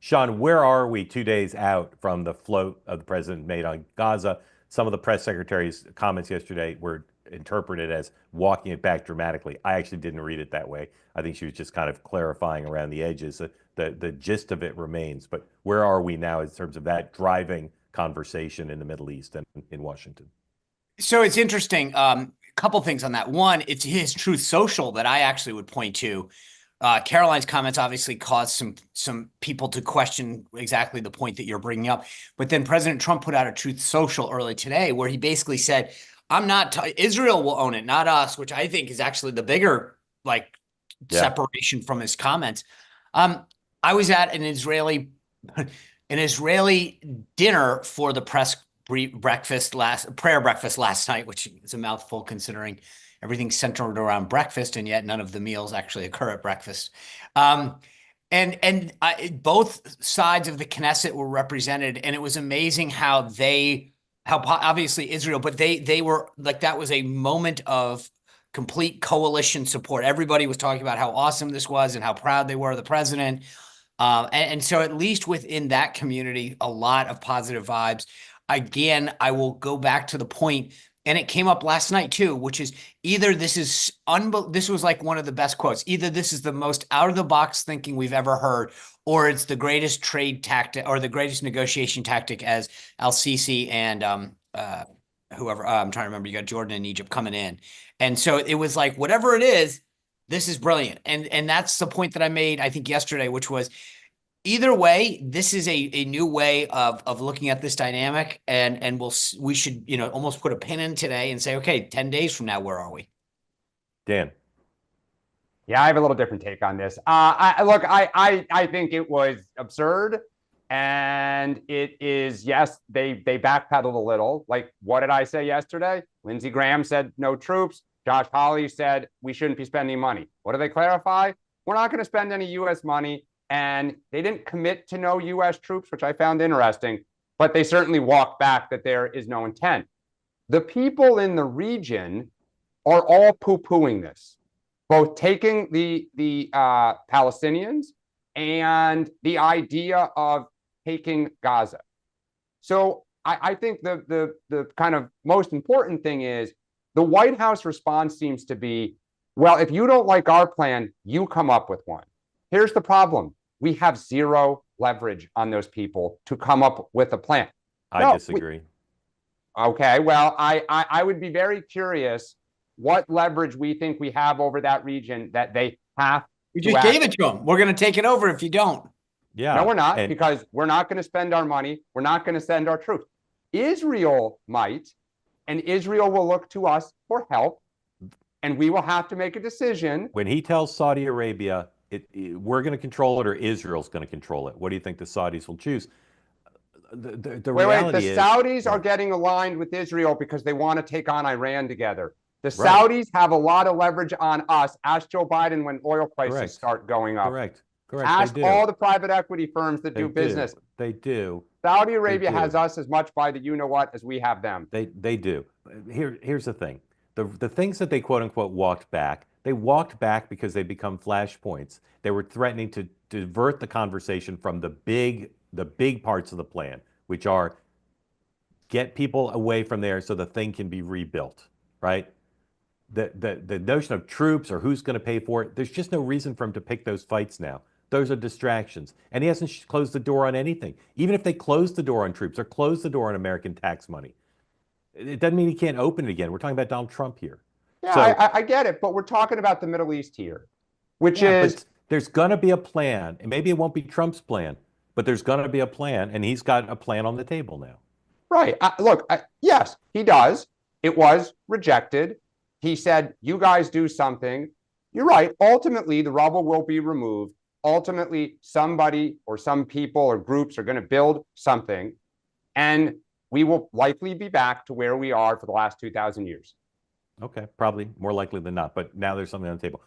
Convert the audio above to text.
Sean, where are we 2 days out from the float of the president made on Gaza? Some of the press secretary's comments yesterday were interpreted as walking it back dramatically. I actually didn't read it that way. I think she was just kind of clarifying around the edges. The gist of it remains. But where are we now in terms of that driving conversation in the Middle East and in Washington? So it's interesting. Couple things on that. One, it's his Truth Social that I actually would point to. Caroline's comments obviously caused some people to question exactly the point that you're bringing up. But then President Trump put out a Truth Social early today where he basically said, "I'm not Israel will own it, not us," which I think is actually the bigger Yeah. separation from his comments. I was at an Israeli dinner for the prayer breakfast last night, which is a mouthful considering everything's centered around breakfast, and yet none of the meals actually occur at breakfast. Both sides of the Knesset were represented, and it was amazing how obviously Israel, but they were like, that was a moment of complete coalition support. Everybody was talking about how awesome this was and how proud they were of the president. And so at least within that community, a lot of positive vibes. Again, I will go back to the point, and it came up last night too, which is either this was like one of the best quotes. Either this is the most out of the box thinking we've ever heard, or it's the greatest trade tactic or the greatest negotiation tactic, as Al-Sisi and whoever, I'm trying to remember, you got Jordan and Egypt coming in. And so it was like, whatever it is, this is brilliant. And that's the point that I made, I think, yesterday, which was either way, this is a new way of looking at this dynamic. And we should, almost put a pin in today and say, okay, 10 days from now, where are we? Dan. Yeah, I have a little different take on this. I think it was absurd, and it is, yes, they backpedaled a little. Like, what did I say yesterday? Lindsey Graham said no troops. Josh Hawley said we shouldn't be spending money. What do they clarify? We're not going to spend any U.S. money, and they didn't commit to no U.S. troops, which I found interesting, but they certainly walked back that there is no intent. The people in the region are all poo-pooing this, both taking the Palestinians and the idea of taking Gaza. So I think the kind of most important thing is the White House response seems to be, well, if you don't like our plan, you come up with one. Here's the problem. We have zero leverage on those people to come up with a plan. I disagree. Okay, well, I would be very curious what leverage we think we have over that region that they have. We just gave it to them. We're going to take it over if you don't. Yeah. No, we're not, because we're not going to spend our money. We're not going to send our troops. Israel might, and Israel will look to us for help, and we will have to make a decision. When he tells Saudi Arabia, we're going to control it or Israel's going to control it, what do you think the Saudis will choose? The reality is, the Saudis are getting aligned with Israel because they want to take on Iran together. The Saudis have a lot of leverage on us. Ask Joe Biden when oil prices start going up. Correct. Ask all the private equity firms that do business. They do. Saudi Arabia has us as much by the you-know-what as we have them. They do. Here's the thing. The things that they quote-unquote walked back, they walked back because they become flashpoints. They were threatening to divert the conversation from the big parts of the plan, which are get people away from there so the thing can be rebuilt, right? The notion of troops or who's going to pay for it, there's just no reason for him to pick those fights now. Those are distractions. And he hasn't closed the door on anything. Even if they close the door on troops or close the door on American tax money, it doesn't mean he can't open it again. We're talking about Donald Trump here. Yeah, so, I get it, but we're talking about the Middle East here, which is... There's going to be a plan, and maybe it won't be Trump's plan, but there's going to be a plan, and he's got a plan on the table now. Right. Yes, he does. It was rejected. He said, you guys do something. You're right. Ultimately, the rubble will be removed. Ultimately, somebody or some people or groups are going to build something, and we will likely be back to where we are for the last 2,000 years. Okay, probably more likely than not, but now there's something on the table.